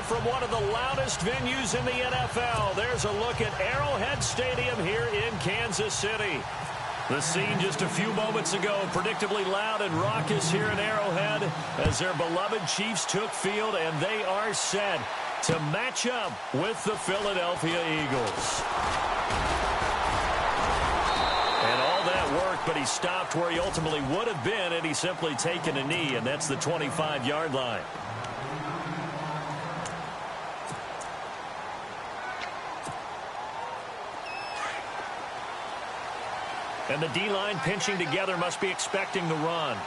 from one of the loudest venues in the NFL. There's a look at Arrowhead Stadium here in Kansas City. The scene just a few moments ago, predictably loud and raucous here in Arrowhead as their beloved Chiefs took field, and they are set to match up with the Philadelphia Eagles. And all that work, but he stopped where he ultimately would have been had he simply taken a knee, and that's the 25-yard line. And the D-line pinching together must be expecting the run.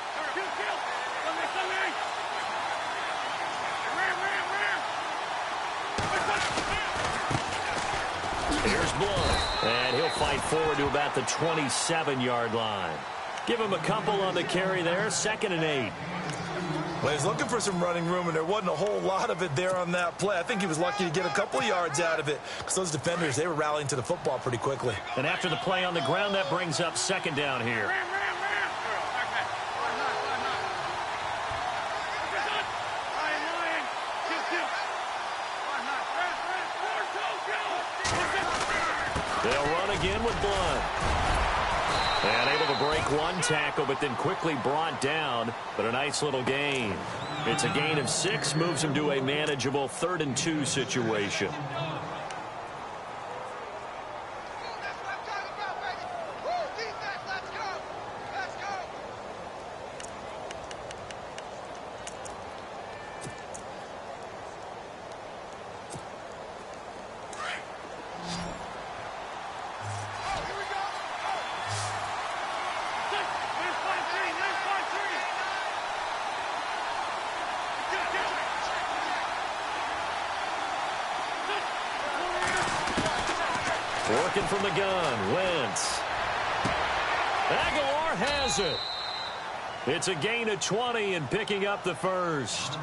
Here's Blunt, and he'll fight forward to about the 27-yard line. Give him a couple on the carry there, 2nd and 8. Well, he's looking for some running room, and there wasn't a whole lot of it there on that play. I think he was lucky to get a couple yards out of it because those defenders, they were rallying to the football pretty quickly. And after the play on the ground, that brings up 2nd down here. They'll run again with Blunt. And able to break one tackle, but then quickly brought down. But a nice little gain. It's a gain of 6, moves him to a manageable 3rd and 2 situation. Working from the gun, Wentz. Aguilar has it. It's a gain of 20 and picking up the 1st.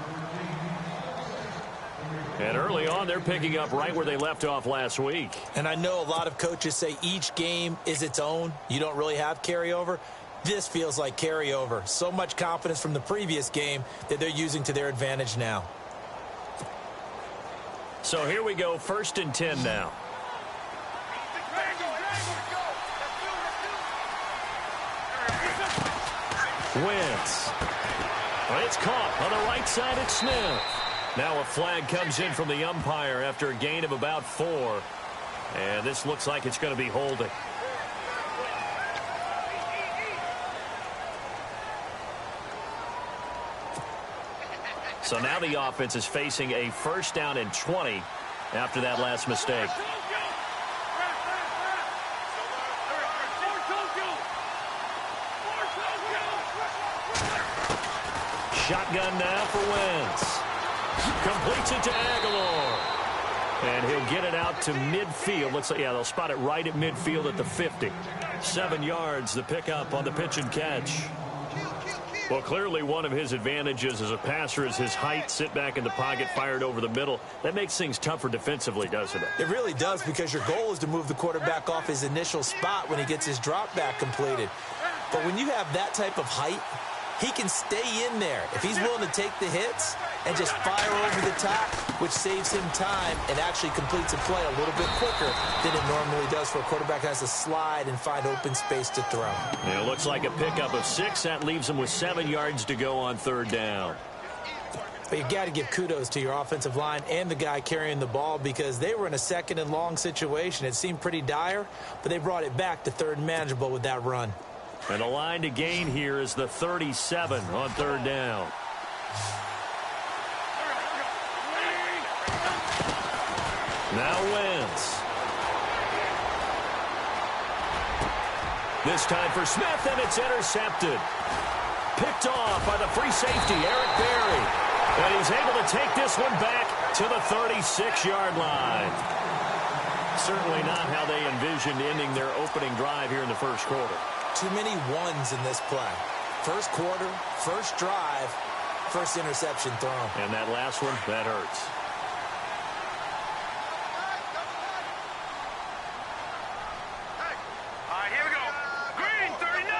And early on, they're picking up right where they left off last week. And I know a lot of coaches say each game is its own. You don't really have carryover. This feels like carryover. So much confidence from the previous game that they're using to their advantage now. So here we go, 1st and 10 now. Wentz. It's caught on the right side at Smith. Now a flag comes in from the umpire after a gain of about 4. And this looks like it's going to be holding. So now the offense is facing a 1st down and 20 after that last mistake. Shotgun now for Wentz. Completes it to Aguilar. And he'll get it out to midfield. Looks like, yeah, they'll spot it right at midfield at the 50. 7 yards, the pickup on the pitch and catch. Well, clearly one of his advantages as a passer is his height. Sit back in the pocket, fired over the middle. That makes things tougher defensively, doesn't it? It really does, because your goal is to move the quarterback off his initial spot when he gets his drop back completed. But when you have that type of height, he can stay in there if he's willing to take the hits and just fire over the top, which saves him time and actually completes a play a little bit quicker than it normally does for a quarterback who has to slide and find open space to throw. Yeah, it looks like a pickup of 6. That leaves him with 7 yards to go on 3rd down. But you got to give kudos to your offensive line and the guy carrying the ball, because they were in a 2nd and long situation. It seemed pretty dire, but they brought it back to 3rd and manageable with that run. And the line to gain here is the 37 on 3rd down. Now Wentz. This time for Smith, and it's intercepted. Picked off by the free safety, Eric Berry. And he's able to take this one back to the 36-yard line. Certainly not how they envisioned ending their opening drive here in the 1st quarter. Too many ones in this play. 1st quarter, 1st drive, 1st interception thrown. And that last one, that hurts. All right, here we go. Green 39!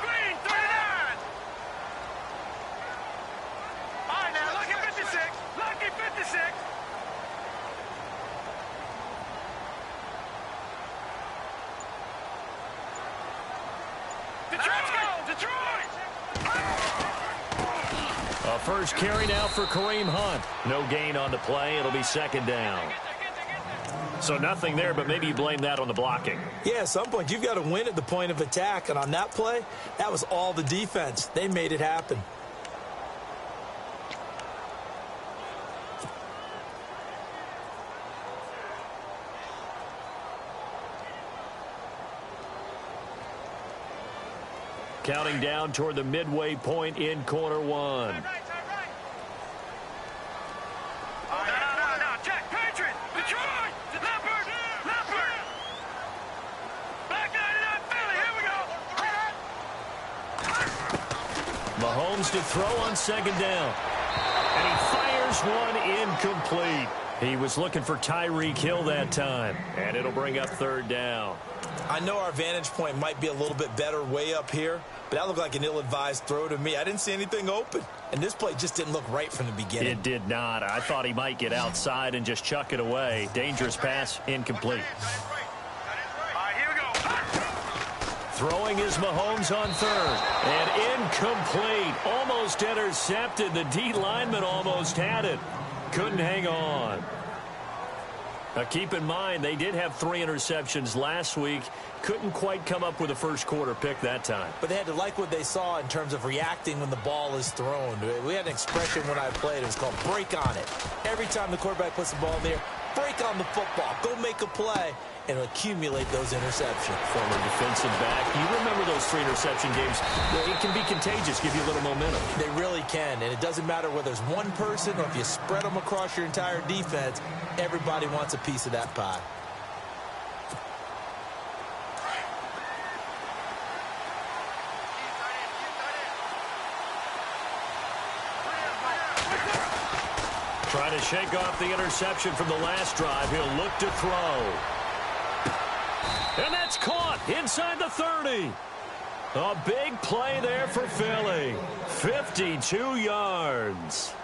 Green 39! All right, now, lucky 56. Lucky 56. First carry now for Kareem Hunt. No gain on the play. It'll be second down. So nothing there, but maybe you blame that on the blocking. Yeah, at some point, you've got to win at the point of attack. And on that play, that was all the defense. They made it happen. Counting down toward the midway point in quarter one. Jack, Patriot, Detroit, Leopard, Leopard. Back 99 Philly, here we go. Mahomes to throw on second down. And he fires one incomplete. He was looking for Tyreek Hill that time. And it'll bring up third down. I know our vantage point might be a little bit better way up here, but that looked like an ill-advised throw to me. I didn't see anything open, and this play just didn't look right from the beginning. It did not. I thought he might get outside and just chuck it away. Dangerous pass, incomplete. All right, here we go. Throwing is Mahomes on third. And incomplete. Almost intercepted. The D lineman almost had it. Couldn't hang on. Now, keep in mind, they did have 3 interceptions last week. Couldn't quite come up with a first quarter pick that time. But they had to like what they saw in terms of reacting when the ball is thrown. We had an expression when I played. It was called break on it. Every time the quarterback puts the ball in the air, break on the football. Go make a play and accumulate those interceptions. Former defensive back. You remember those 3 interception games. It can be contagious, give you a little momentum. They really can, and it doesn't matter whether it's one person or if you spread them across your entire defense. Everybody wants a piece of that pie. Trying to shake off the interception from the last drive. He'll look to throw. And that's caught inside the 30. A big play there for Philly. 52 yards.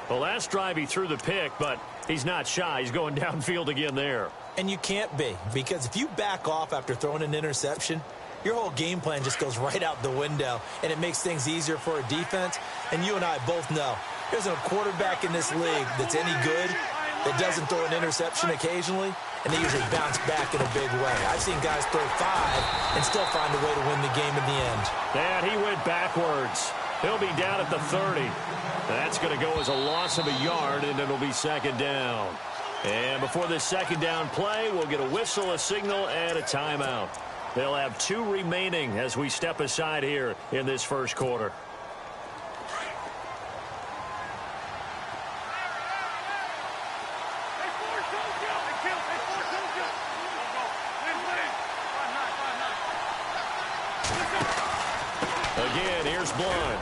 The last drive he threw the pick, but he's not shy. He's going downfield again there. And you can't be, because if you back off after throwing an interception, your whole game plan just goes right out the window, and it makes things easier for a defense. And you and I both know there's a quarterback in this league that's any good that doesn't throw an interception occasionally, and they usually bounce back in a big way. I've seen guys throw 5 and still find a way to win the game in the end. And he went backwards. He'll be down at the 30. That's going to go as a loss of a yard, and it'll be second down. And before this second down play, we'll get a whistle, a signal, and a timeout. They'll have 2 remaining as we step aside here in this first quarter. Again, here's Blunt.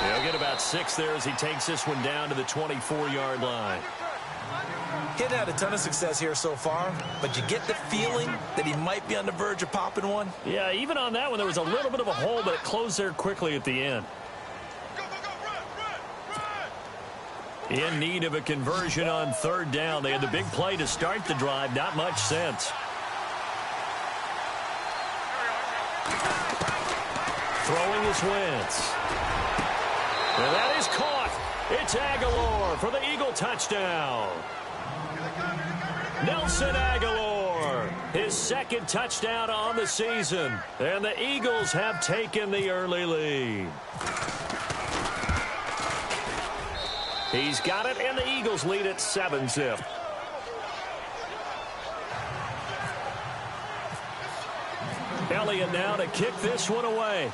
He'll get about 6 there as he takes this one down to the 24-yard line. He hadn't had a ton of success here so far, but you get the feeling that he might be on the verge of popping one. Yeah, even on that one, there was a little bit of a hole, but it closed there quickly at the end. In need of a conversion on third down. They had the big play to start the drive. Not much sense. Throwing is Wentz. And that is caught. It's Aguilar for the Eagle touchdown. Nelson Aguilar, his second touchdown on the season. And the Eagles have taken the early lead. He's got it, and the Eagles lead at 7-zip. Elliott now to kick this one away.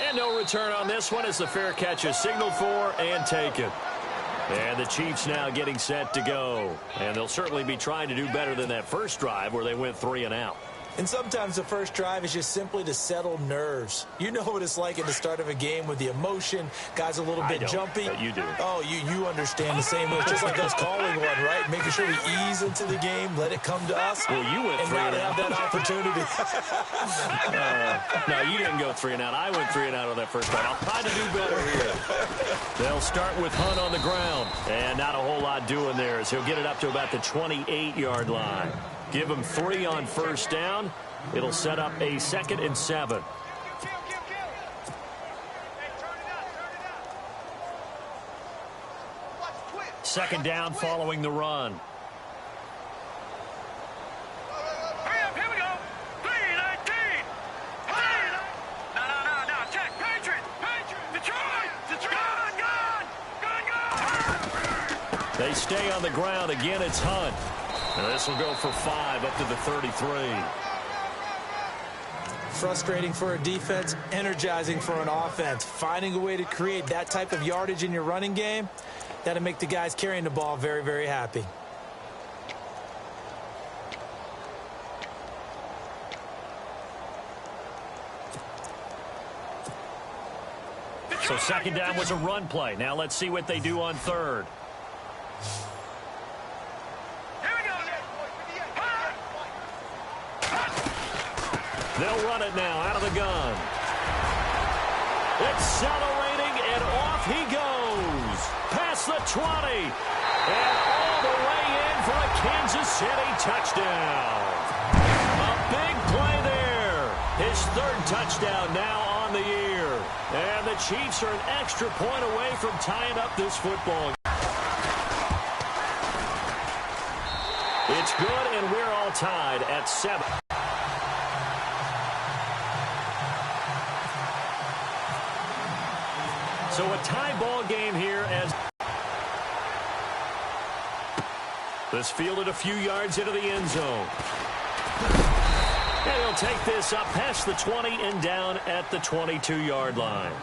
And no return on this one as the fair catch is signaled for and taken. And the Chiefs now getting set to go. And they'll certainly be trying to do better than that first drive where they went 3 and out. And sometimes the first drive is just simply to settle nerves. You know what it's like at the start of a game with the emotion. Guys a little bit jumpy. But you do. Oh, you understand the same way. It's just like us calling one, right? Making sure we ease into the game, let it come to us. Well, you went 3 and out. And now to have that opportunity. No, you didn't go 3 and out. I went 3 and out on that first drive. I'll try to do better here. They'll start with Hunt on the ground. And not a whole lot doing there as he'll get it up to about the 28-yard line. Give him 3 on first down. It'll set up a 2nd and 7. second down following the run. Hurry up, here we go. 319. No. Check. Patriot. Detroit. Gun. They stay on the ground. Again, it's Hunt. And this will go for 5 up to the 33. Frustrating for a defense, energizing for an offense. Finding a way to create that type of yardage in your running game, that'll make the guys carrying the ball very, very happy. So second down was a run play. Now let's see what they do on third. They'll run it now out of the gun. Accelerating, and off he goes. Past the 20. And all the way in for a Kansas City touchdown. A big play there. His third touchdown now on the year. And the Chiefs are an extra point away from tying up this football game. It's good, and we're all tied at 7. So a tie ball game here as this fielded a few yards into the end zone. And he'll take this up past the 20 and down at the 22-yard line.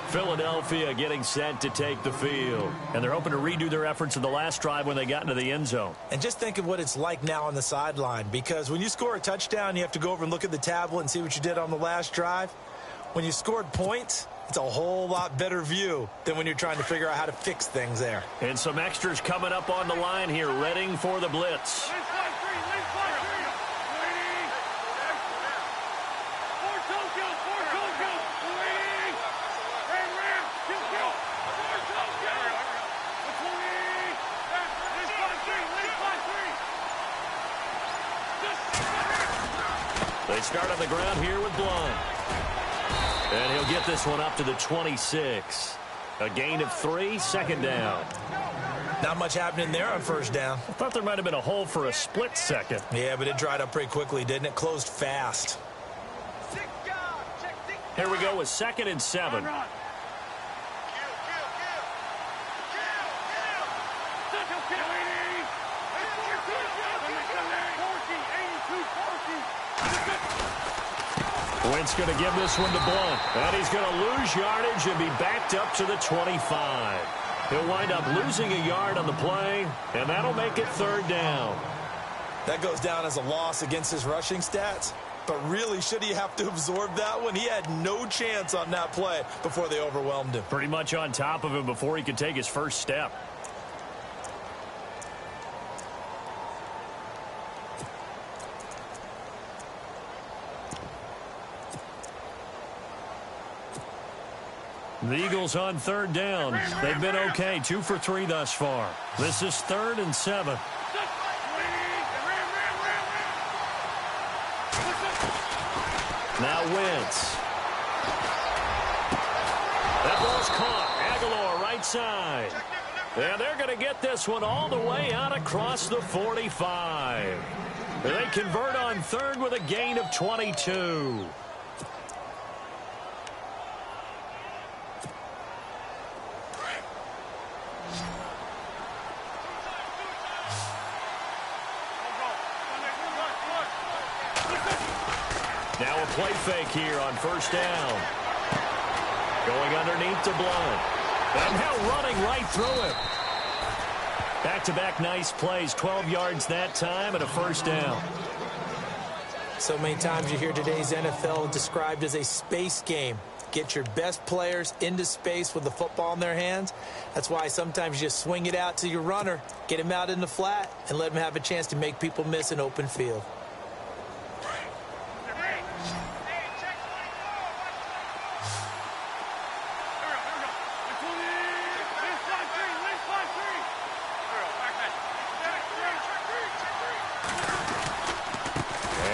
Philadelphia getting set to take the field. And they're hoping to redo their efforts in the last drive when they got into the end zone. And just think of what it's like now on the sideline, because when you score a touchdown, you have to go over and look at the tablet and see what you did on the last drive. When you scored points, it's a whole lot better view than when you're trying to figure out how to fix things there. And some extras coming up on the line here, readying for the blitz. They start on the ground here with Blunt. And he'll get this one up to the 26. A gain of 3, second down. Not much happening there on first down. I thought there might have been a hole for a split second. Yeah, but it dried up pretty quickly, didn't it? Closed fast. Here we go with 2nd and 7. Wentz going to give this one to Blunt. And he's going to lose yardage and be backed up to the 25. He'll wind up losing a yard on the play, and that'll make it 3rd down. That goes down as a loss against his rushing stats. But really, should he have to absorb that one? He had no chance on that play before they overwhelmed him. Pretty much on top of him before he could take his first step. The Eagles on 3rd down. They've been okay, 2 for 3 thus far. This is 3rd and 7. Now Wentz. That ball's caught. Aguilar right side. And they're going to get this one all the way out across the 45. They convert on 3rd with a gain of 22. Now a play fake here on 1st down. Going underneath to Blunt. And now running right through it. Back-to-back nice plays. 12 yards that time and a 1st down. So many times you hear today's NFL described as a space game. Get your best players into space with the football in their hands. That's why sometimes you just swing it out to your runner, get him out in the flat, and let him have a chance to make people miss an open field.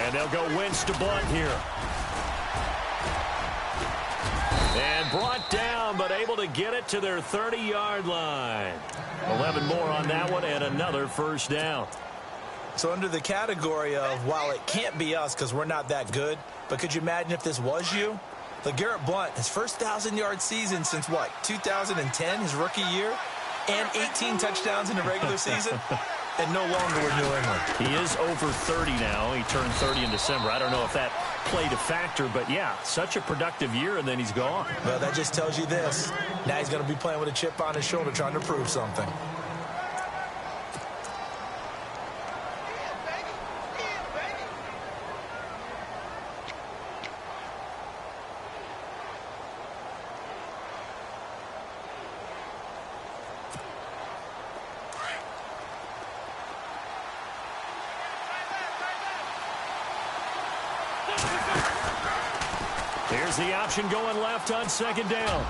And they'll go Wentz to Blunt here. And brought down, but able to get it to their 30-yard line. 11 more on that one and another first down. So under the category of, while it can't be us because we're not that good, but could you imagine if this was you? LeGarrette Blount, his first 1,000-yard season since, what, 2010, his rookie year, and 18 touchdowns in the regular season, and no longer with New England. He is over 30 now. He turned 30 in December. I don't know if that played a factor, but, yeah, such a productive year, and then he's gone. Well, that just tells you this. Now he's going to be playing with a chip on his shoulder trying to prove something. Here's the option going left on second down.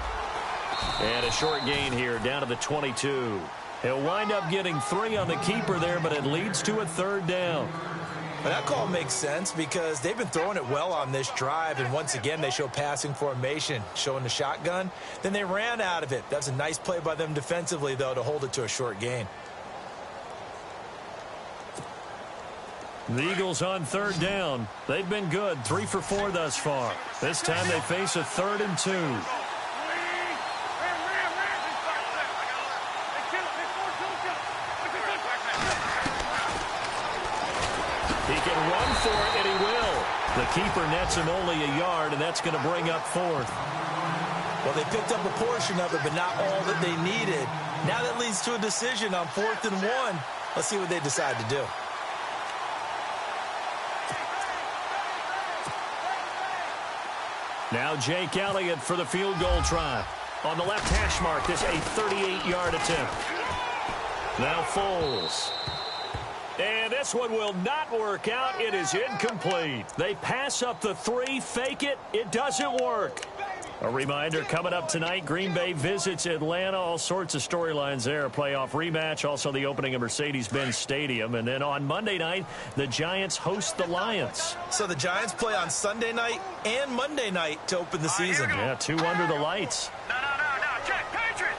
And a short gain here down to the 22. He'll wind up getting 3 on the keeper there, but it leads to a third down. But that call makes sense because they've been throwing it well on this drive, and once again they show passing formation, showing the shotgun. Then they ran out of it. That's a nice play by them defensively, though, to hold it to a short gain. The Eagles on third down. They've been good, 3 for 4 thus far. This time they face a 3rd and 2. He can run for it, and he will. The keeper nets him only a yard, and that's going to bring up 4th. Well, they picked up a portion of it, but not all that they needed. Now that leads to a decision on 4th and 1. Let's see what they decide to do. Now Jake Elliott for the field goal try. On the left hash mark, this a 38-yard attempt. Now Foles. And this one will not work out. It is incomplete. They pass up the 3, fake it. It doesn't work. A reminder, coming up tonight, Green Bay visits Atlanta. All sorts of storylines there. A playoff rematch, also the opening of Mercedes-Benz Stadium. And then on Monday night, the Giants host the Lions. So the Giants play on Sunday night and Monday night to open the season. Yeah, 2 under the lights. No. Check. Patriot.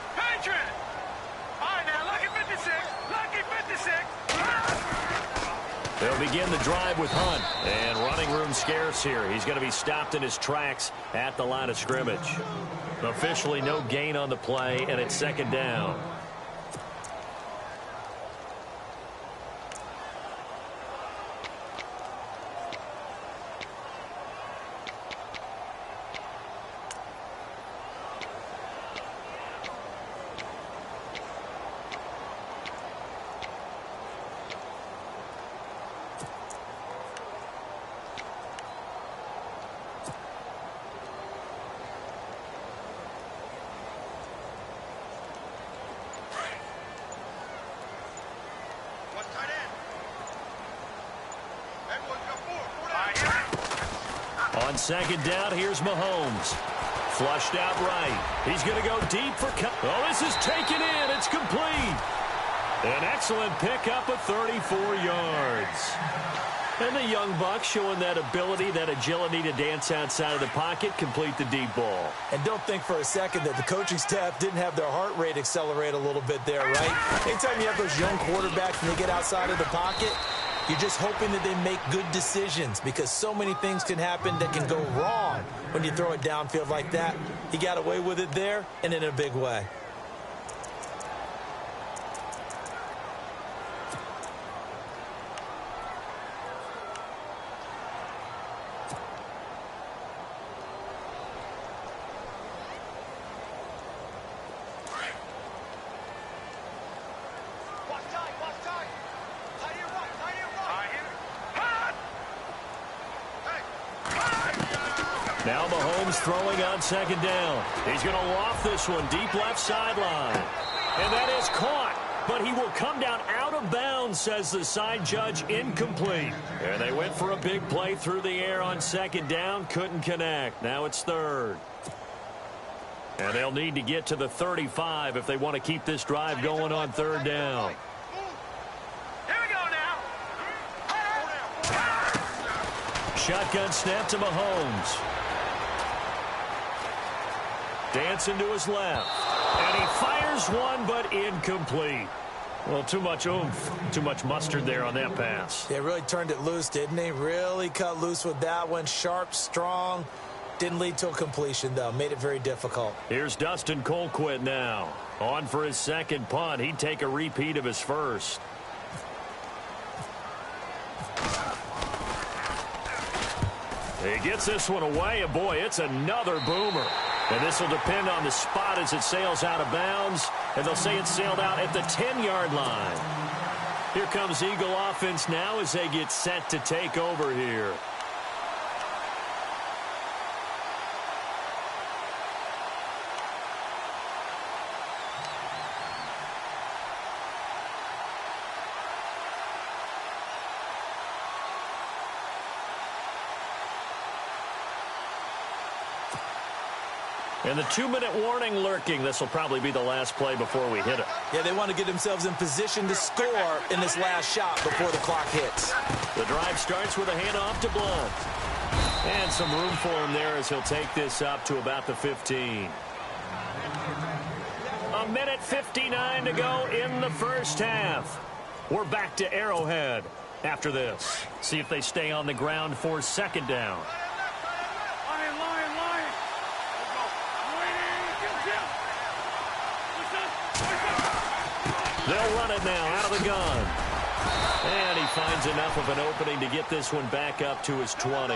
All right, now, lucky 56. Lucky 56. They'll begin the drive with Hunt. And running room scarce here. He's going to be stopped in his tracks at the line of scrimmage. Officially no gain on the play, and it's 2nd down. On 2nd down, here's Mahomes. Flushed out right. He's going to go deep for... Oh, this is taken in. It's complete. An excellent pickup of 34 yards. And the young buck showing that ability, that agility to dance outside of the pocket, complete the deep ball. And don't think for a second that the coaching staff didn't have their heart rate accelerate a little bit there, right? Anytime you have those young quarterbacks and they get outside of the pocket, you're just hoping that they make good decisions because so many things can happen that can go wrong when you throw it downfield like that. He got away with it there and in a big way. Now Mahomes throwing on 2nd down. He's going to loft this one deep left sideline. And that is caught. But he will come down out of bounds, says the side judge, incomplete. And they went for a big play through the air on 2nd down. Couldn't connect. Now it's 3rd. And they'll need to get to the 35 if they want to keep this drive going on 3rd down. Here we go now. Shotgun snap to Mahomes. Dancing to his left. And he fires one, but incomplete. Well, too much oomph, too much mustard there on that pass. Yeah, really turned it loose, didn't he? Really cut loose with that one. Sharp, strong. Didn't lead to a completion, though. Made it very difficult. Here's Dustin Colquitt now. On for his second punt. He'd take a repeat of his first. He gets this one away, and boy, it's another boomer. And this will depend on the spot as it sails out of bounds. And they'll say it sailed out at the 10-yard line. Here comes Eagle offense now as they get set to take over here. And the 2-minute warning lurking. This will probably be the last play before we hit it. Yeah, they want to get themselves in position to score in this last shot before the clock hits. The drive starts with a handoff to Blunt. And some room for him there as he'll take this up to about the 15. 1:59 to go in the first half. We're back to Arrowhead after this. See if they stay on the ground for second down. They'll run it now out of the gun. And he finds enough of an opening to get this one back up to his 20.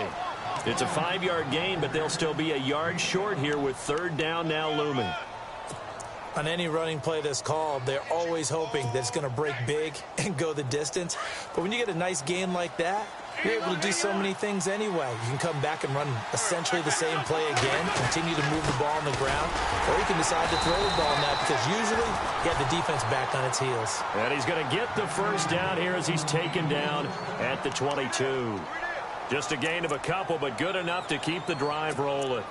It's a 5-yard gain, but they'll still be a yard short here with third down now looming. On any running play that's called, they're always hoping that it's going to break big and go the distance. But when you get a nice gain like that, you're able to do so many things anyway. You can come back and run essentially the same play again, continue to move the ball on the ground, or you can decide to throw the ball now because usually you have the defense back on its heels. And he's going to get the first down here as he's taken down at the 22. Just a gain of a couple, but good enough to keep the drive rolling.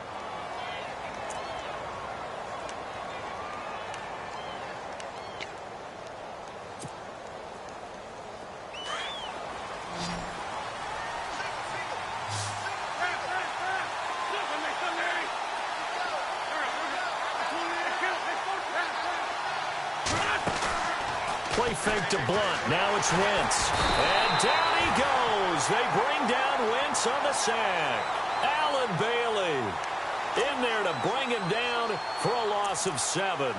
Play fake to Blunt. Now it's Wentz. And down he goes. They bring down Wentz on the sack. Allen Bailey in there to bring him down for a loss of 7.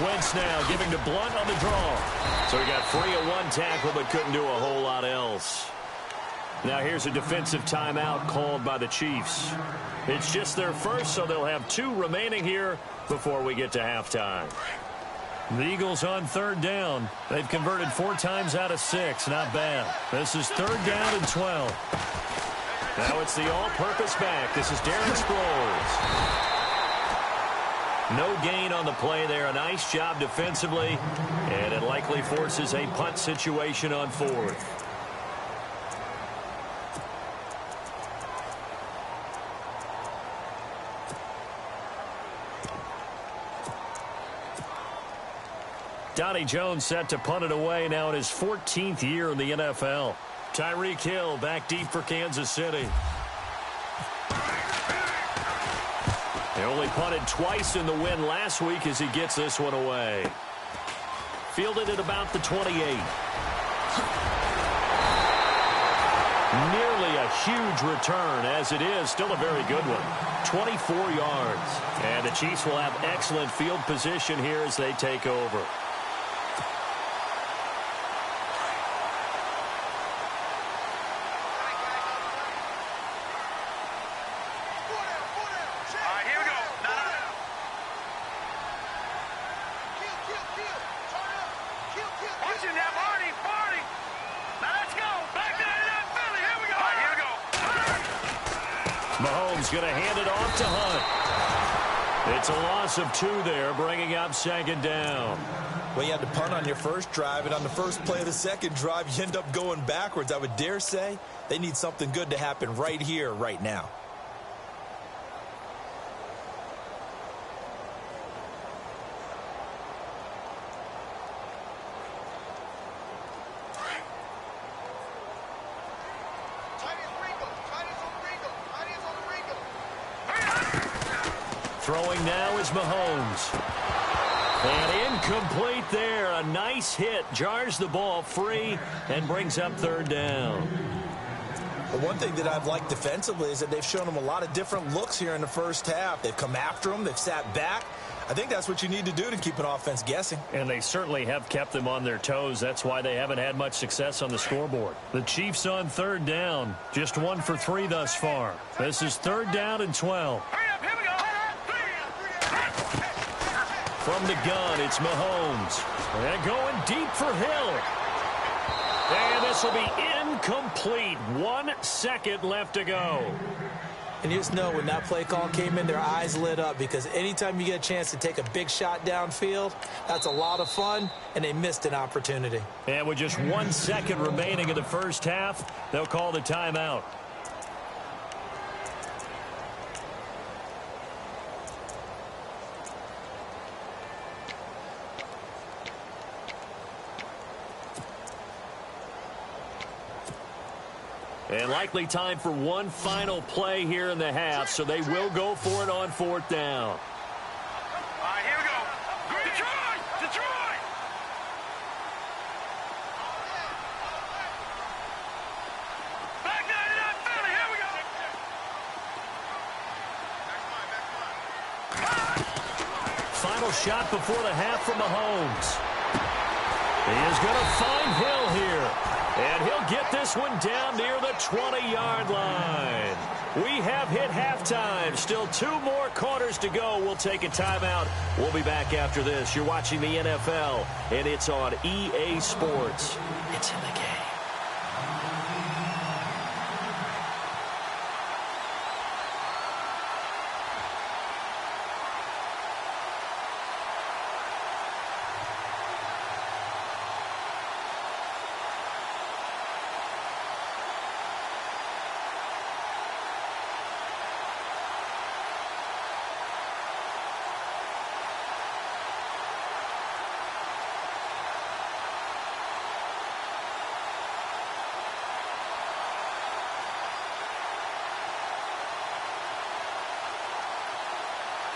Wentz now giving to Blunt on the draw. So he got free of one tackle but couldn't do a whole lot else. Now here's a defensive timeout called by the Chiefs. It's just their first, so they'll have 2 remaining here before we get to halftime. The Eagles on third down. They've converted 4 times out of 6. Not bad. This is third down and 12. Now it's the all-purpose back. This is Darren Sproles. No gain on the play there. A nice job defensively, and it likely forces a punt situation on 4th. Donnie Jones set to punt it away now in his 14th year in the NFL. Tyreek Hill back deep for Kansas City. They only punted twice in the win last week as he gets this one away. Fielded at about the 28. Nearly a huge return, as it is still a very good one. 24 yards. And the Chiefs will have excellent field position here as they take over. Mahomes going to hand it off to Hunt. It's a loss of 2 there, bringing up second down. Well, you had to punt on your first drive, and on the first play of the second drive, you end up going backwards. I would dare say they need something good to happen right here, right now. Throwing now is Mahomes. And incomplete there. A nice hit. Jars the ball free and brings up third down. Well, one thing that I've liked defensively is that they've shown them a lot of different looks here in the first half. They've come after them. They've sat back. I think that's what you need to do to keep an offense guessing. And they certainly have kept them on their toes. That's why they haven't had much success on the scoreboard. The Chiefs on third down. Just 1 for 3 thus far. This is third down and 12. From the gun, it's Mahomes. And going deep for Hill. And this will be incomplete. 1 second left to go. And you just know when that play call came in, their eyes lit up, because anytime you get a chance to take a big shot downfield, that's a lot of fun, and they missed an opportunity. And with just 1 second remaining in the first half, they'll call the timeout. And likely time for one final play here in the half, so they will go for it on fourth down. All right, here we go. Detroit! Detroit! Back 99 Philly, here we go. Final shot before the half from Mahomes. He is going to find Hill here. And he'll get this one down near the 20-yard line. We have hit halftime. Still 2 more quarters to go. We'll take a timeout. We'll be back after this. You're watching the NFL, and it's on EA Sports. It's in the game.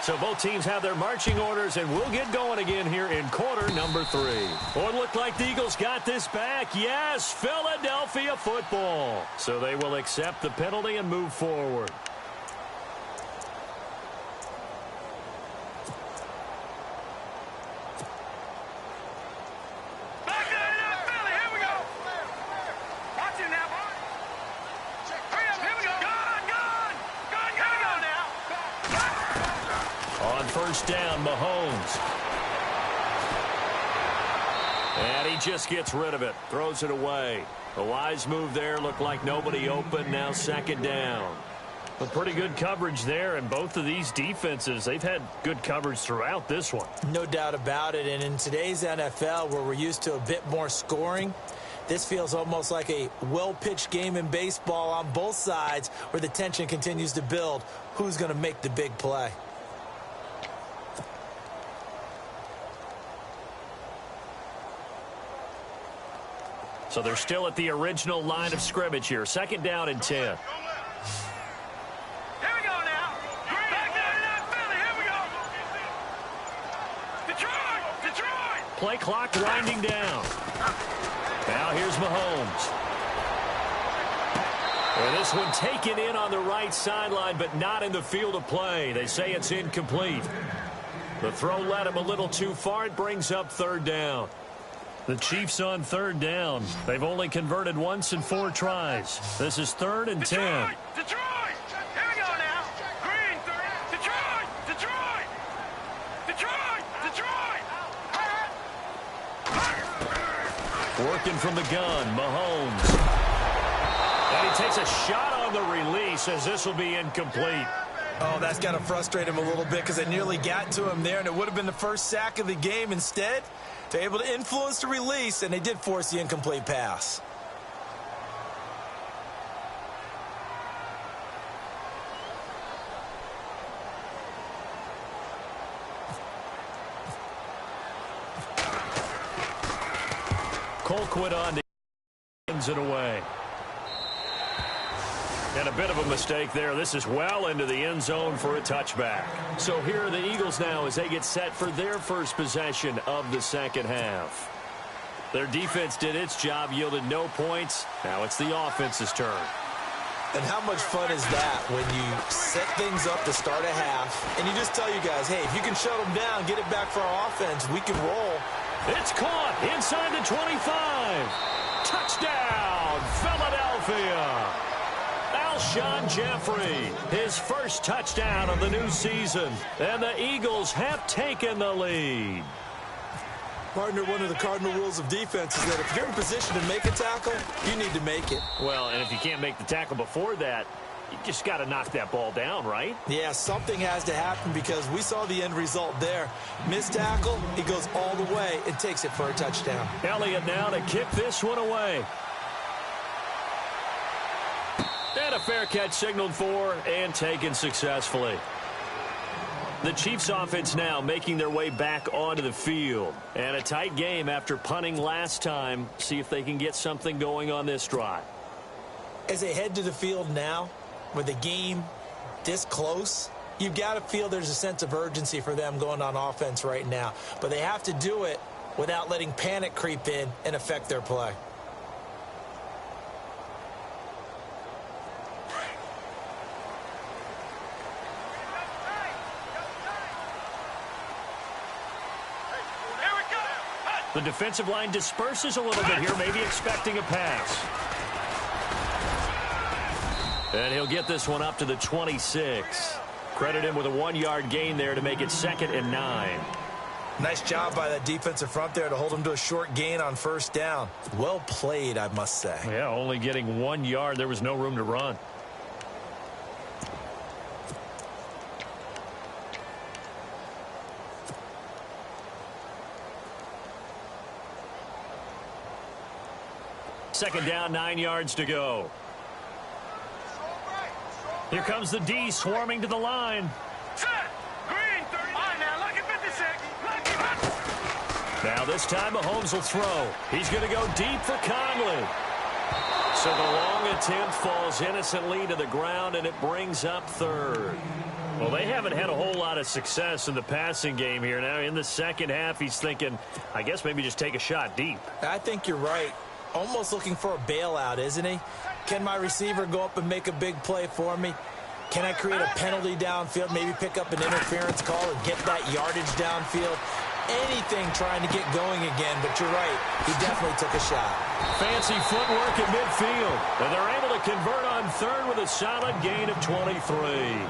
So both teams have their marching orders, and we'll get going again here in quarter number 3. Oh, it looked like the Eagles got this back. Yes, Philadelphia football. So they will accept the penalty and move forward. Back 99 Philly, here we go. Watch it now, boy. Hurry up, here we go. Gone, gone. Gone, here we go now. On first down, Mahomes. And he just gets rid of it. Throws it away. A wise move there. Looked like nobody open. Now second down. A pretty good coverage there. And both of these defenses, they've had good coverage throughout this one. No doubt about it. And in today's NFL, where we're used to a bit more scoring, this feels almost like a well-pitched game in baseball on both sides, where the tension continues to build. Who's going to make the big play? So they're still at the original line of scrimmage here. Second down and 10. Here we go now. Back 99 Philly, here we go. Detroit! Detroit! Play clock winding down. Now here's Mahomes. And this one taken in on the right sideline, but not in the field of play. They say it's incomplete. The throw led him a little too far. It brings up third down. The Chiefs on third down. They've only converted once in 4 tries. This is third and 10. Detroit! Detroit! Here we go now. Green. Detroit! Detroit! Detroit! Detroit! Working from the gun, Mahomes. And he takes a shot on the release as this will be incomplete. Oh, that's got to frustrate him a little bit, because they nearly got to him there, and it would have been the first sack of the game. Instead, they're able to influence the release, and they did force the incomplete pass. Colquitt on to ends it away. And a bit of a mistake there. This is well into the end zone for a touchback. So here are the Eagles now as they get set for their first possession of the second half. Their defense did its job, yielded no points. Now it's the offense's turn. And how much fun is that when you set things up to start a half and you just tell you guys, hey, if you can shut them down, get it back for our offense, we can roll. It's caught inside the 25. Touchdown, Philadelphia. Alshon Jeffrey, his first touchdown of the new season. And the Eagles have taken the lead. Partner, one of the cardinal rules of defense is that if you're in position to make a tackle, you need to make it. Well, and if you can't make the tackle before that, you just got to knock that ball down, right? Yeah, something has to happen because we saw the end result there. Missed tackle, he goes all the way and takes it for a touchdown. Elliott now to kick this one away. And a fair catch signaled for and taken successfully. The Chiefs offense now making their way back onto the field. And a tight game after punting last time. See if they can get something going on this drive. As they head to the field now, with the game this close, you've got to feel there's a sense of urgency for them going on offense right now. But they have to do it without letting panic creep in and affect their play. The defensive line disperses a little bit here, maybe expecting a pass. And he'll get this one up to the 26. Credit him with a 1-yard gain there to make it 2nd and 9. Nice job by that defensive front there to hold him to a short gain on first down. Well played, I must say. Yeah, only getting 1 yard. There was no room to run. Second down, 9 yards to go. Here comes the D swarming to the line. Set. Green, 30. All right, now, lucky 56. Lucky 50. Now this time Mahomes will throw. He's going to go deep for Conley. So the long attempt falls innocently to the ground, and it brings up 3rd. Well, they haven't had a whole lot of success in the passing game here. Now in the second half, he's thinking, I guess maybe just take a shot deep. I think you're right. Almost looking for a bailout, isn't he? Can my receiver go up and make a big play for me? Can I create a penalty downfield, maybe pick up an interference call and get that yardage downfield? Anything trying to get going again, but you're right. He definitely took a shot. Fancy footwork at midfield. And they're able to convert on 3rd with a solid gain of 23.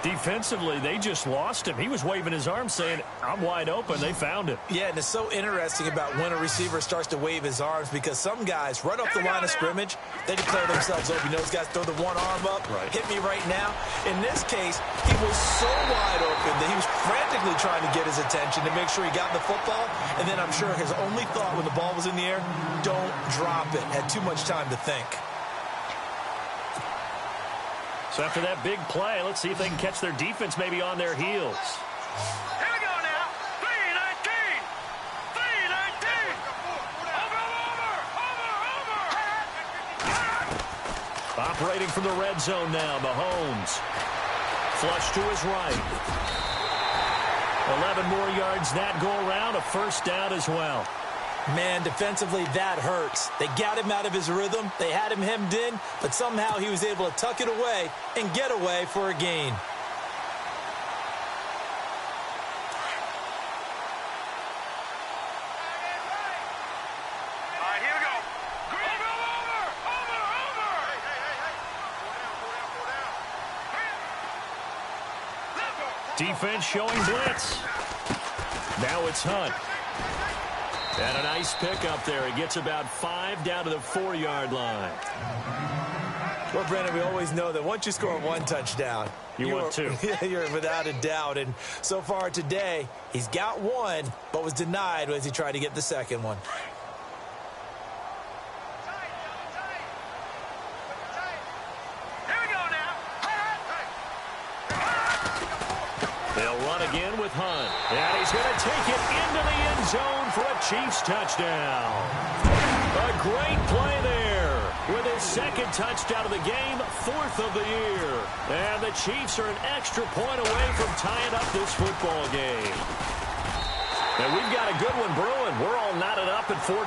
Defensively, they just lost him. He was waving his arms saying, I'm wide open. They found him. Yeah, and it's so interesting about when a receiver starts to wave his arms because some guys, right off the line of scrimmage, they declare themselves open. You know, those guys throw the one arm up, hit me right now. In this case, he was so wide open that he was frantically trying to get his attention to make sure he got the football. And then I'm sure his only thought when the ball was in the air, don't drop it. Had too much time to think. So after that big play, let's see if they can catch their defense maybe on their heels. Here we go now. 3-19. 3-19. Over. Operating from the red zone now, Mahomes. Flush to his right. 11 more yards that go around, a first down as well. Man, defensively, that hurts. They got him out of his rhythm. They had him hemmed in, but somehow he was able to tuck it away and get away for a gain. All right, here we go. Green, over. Defense showing blitz. Now it's Hunt. And a nice pickup there. He gets about 5 down to the 4-yard line. Well, Brandon, we always know that once you score 1 touchdown, you want 2. You're without a doubt. And so far today, he's got 1, but was denied as he tried to get the second one. Here we go now. They'll run again with Hunt. And he's going to take it into the end zone for a Chiefs touchdown. A great play there. with his second touchdown of the game, 4th of the year. And the Chiefs are an extra point away from tying up this football game. And we've got a good one brewing. We're all knotted up at 14.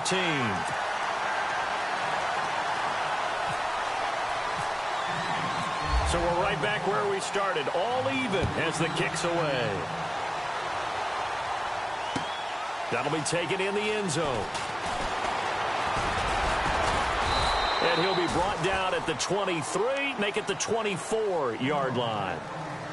So we're right back where we started, all even as the kick's away. That'll be taken in the end zone. And he'll be brought down at the 23, make it the 24-yard line.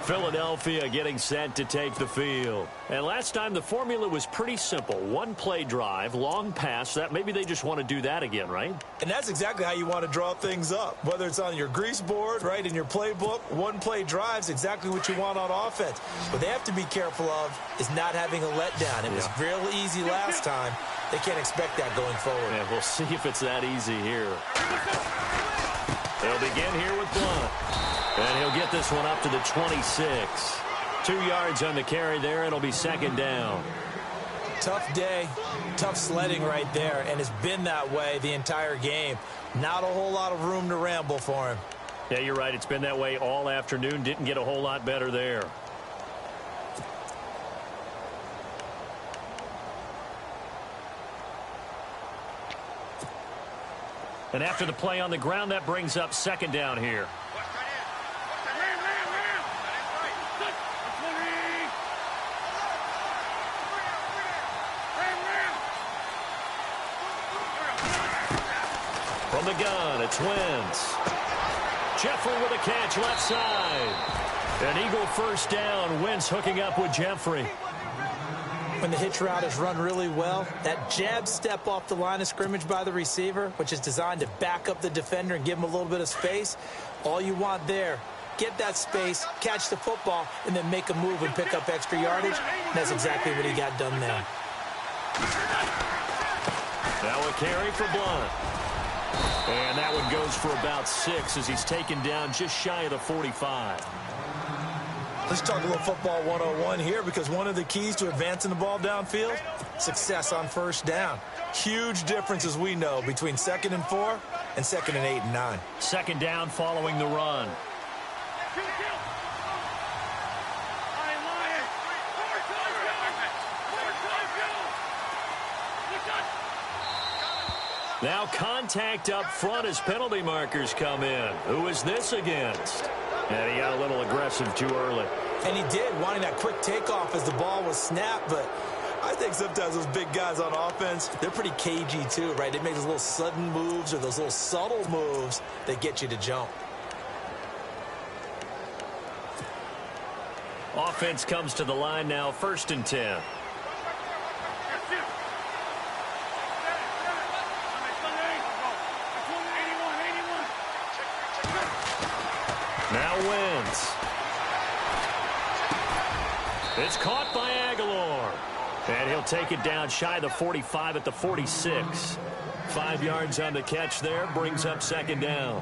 Philadelphia getting set to take the field. And last time the formula was pretty simple. One play drive, long pass. That maybe they just want to do that again, right? And that's exactly how you want to draw things up. Whether it's on your grease board, right, in your playbook, one play drive's exactly what you want on offense. What they have to be careful of is not having a letdown. It was real easy last time. They can't expect that going forward. Yeah, we'll see if it's that easy here. They'll begin here with Blunt. And he'll get this one up to the 26. 2 yards on the carry there. It'll be second down. Tough day, tough sledding right there, and it's been that way the entire game. Not a whole lot of room to ramble for him. Yeah, you're right. It's been that way all afternoon. Didn't get a whole lot better there. And after the play on the ground, that brings up second down here. From the gun, it's Wentz. Jeffrey with a catch left side. An Eagle first down. Wentz hooking up with Jeffrey. When the hitch route is run really well, that jab step off the line of scrimmage by the receiver, which is designed to back up the defender and give him a little bit of space, all you want there, get that space, catch the football, and then make a move and pick up extra yardage. And that's exactly what he got done there. Now a carry for Blunt. And that one goes for about 6 as he's taken down just shy of the 45. Let's talk a little football 101 here, because one of the keys to advancing the ball downfield, success on first down. Huge difference, as we know, between 2nd and 4 and 2nd and 8 and 9. Second down following the run. Now contact up front as penalty markers come in. Who is this against? And he got a little aggressive too early. And he did, wanting that quick takeoff as the ball was snapped. But I think sometimes those big guys on offense, they're pretty cagey too, right? They make those little sudden moves or those little subtle moves that get you to jump. Offense comes to the line now, 1st and 10. Now Wentz. It's caught by Aguilar. And he'll take it down shy of the 45 at the 46. 5 yards on the catch there, brings up second down.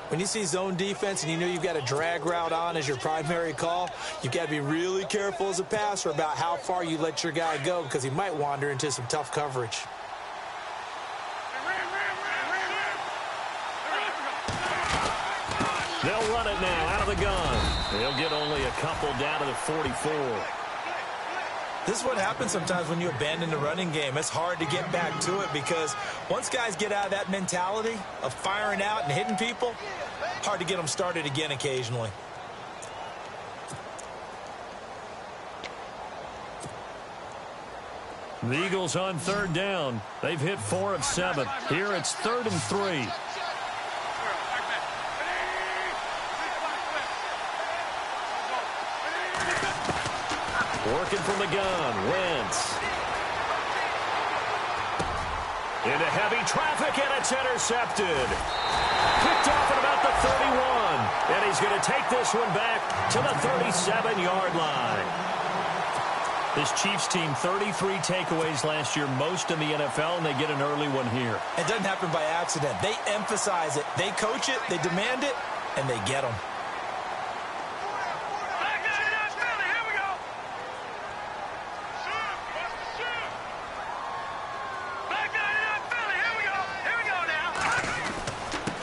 When you see zone defense and you know you've got a drag route on as your primary call, you've got to be really careful as a passer about how far you let your guy go, because he might wander into some tough coverage. They'll run it now out of the gun. They'll get only a couple down to the 44. This is what happens sometimes when you abandon the running game. It's hard to get back to it, because once guys get out of that mentality of firing out and hitting people, hard to get them started again occasionally. The Eagles on 3rd down. They've hit 4 of 7. Here it's 3rd and 3. Working from the gun, Wentz. Into heavy traffic, and it's intercepted. Picked off at about the 31. And he's going to take this one back to the 37-yard line. This Chiefs team, 33 takeaways last year, most in the NFL, and they get an early one here. It doesn't happen by accident. They emphasize it. They coach it, they demand it, and they get them.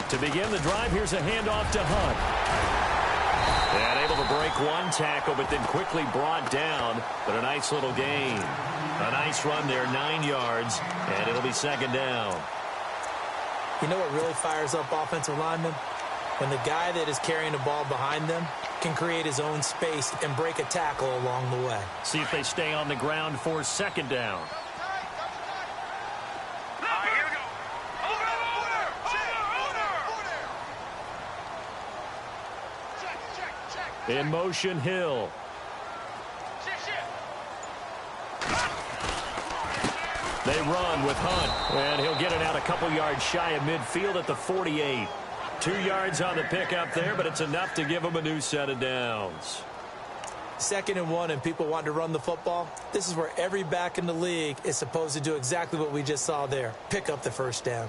To begin the drive, here's a handoff to Hunt. And able to break one tackle, but then quickly brought down. But a nice little gain. A nice run there, 9 yards, and it'll be second down. You know what really fires up offensive linemen? When the guy that is carrying the ball behind them can create his own space and break a tackle along the way. See if they stay on the ground for second down. Here we go. Check. In motion, Hill. They run with Hunt, and he'll get it out a couple yards shy of midfield at the 48. 2 yards on the pickup there, but it's enough to give them a new set of downs. 2nd and 1, and people want to run the football. This is where every back in the league is supposed to do exactly what we just saw there. Pick up the first down.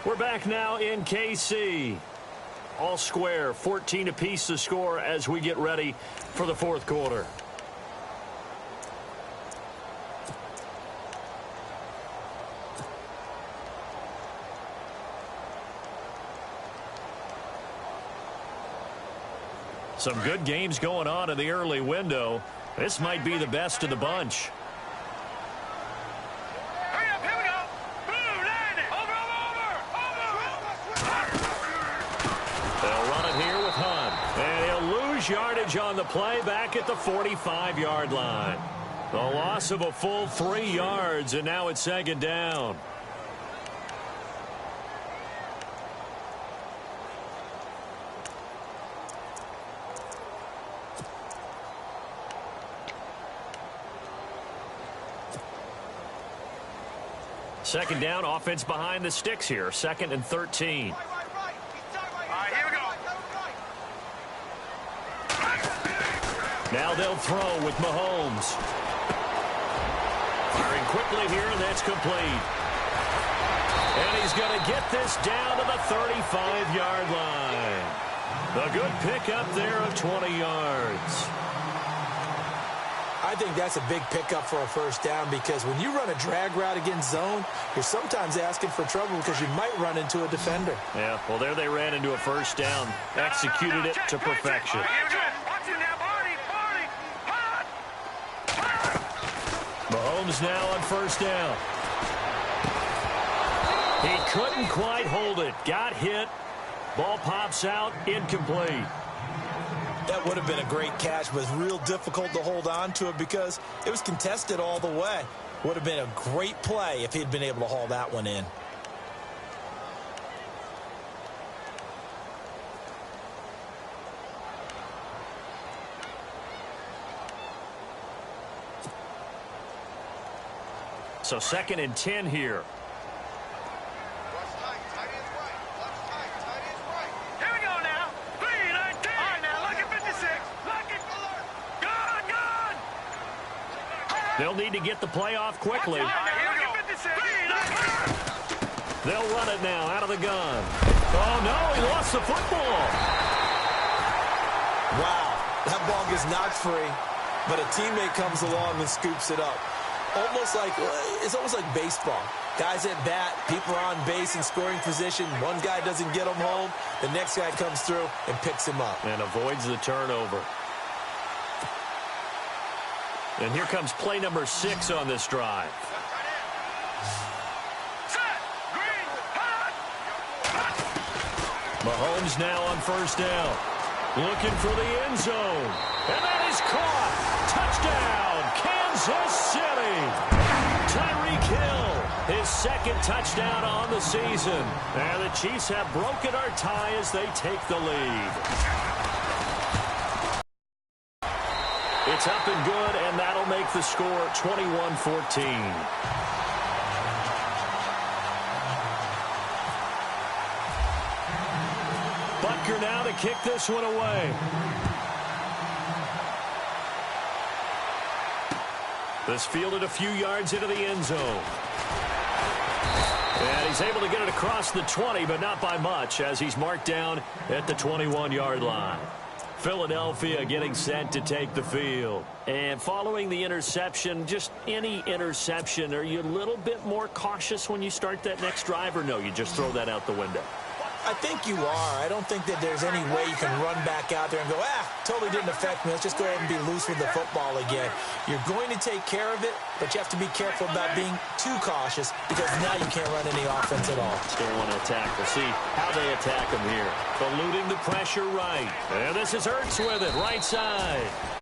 We're back now in KC. All square, 14 apiece to score as we get ready for the fourth quarter. Some good games going on in the early window. This might be the best of the bunch. Hurry up, here we go. Boom, land it. Over. They'll run it here with Hunt. And he'll lose yardage on the play back at the 45-yard line. The loss of a full 3 yards, and now it's second down. Second down, offense behind the sticks here. 2nd and 13. All right, here we go. Now they'll throw with Mahomes. Firing quickly here, and that's complete. And he's going to get this down to the 35-yard line. A good pickup there of 20 yards. I think that's a big pickup for a first down because when you run a drag route against zone, you're sometimes asking for trouble because you might run into a defender. Yeah, well, there they ran into a first down. Executed it to perfection. Mahomes now on first down. He couldn't quite hold it. Got hit. Ball pops out. Incomplete. That would have been a great catch, but it's real difficult to hold on to it because it was contested all the way. Would have been a great play if he'd been able to haul that one in. So 2nd and 10 here. They'll need to get the play off quickly. They'll run it now out of the gun. Oh, no, he lost the football. Wow, that ball gets knocked free, but a teammate comes along and scoops it up. It's almost like baseball. Guys at bat, people are on base in scoring position. One guy doesn't get him home. The next guy comes through and picks him up. And avoids the turnover. And here comes play number 6 on this drive. Mahomes now on first down. Looking for the end zone. And that is caught. Touchdown, Kansas City. Tyreek Hill, his 2nd touchdown on the season. And the Chiefs have broken our tie as they take the lead. It's up and good, and that'll make the score 21-14. Butker now to kick this one away. This fielded a few yards into the end zone. And he's able to get it across the 20, but not by much, as he's marked down at the 21-yard line. Philadelphia getting set to take the field. And following the interception, just any interception, are you a little bit more cautious when you start that next drive, or no, you just throw that out the window? I think you are. I don't think that there's any way you can run back out there and go, totally didn't affect me. Let's just go ahead and be loose with the football again. You're going to take care of it, but you have to be careful about being too cautious because now you can't run any offense at all. Still want to attack. We'll see how they attack him here. Eluding the pressure right. And this is Ertz with it, right side.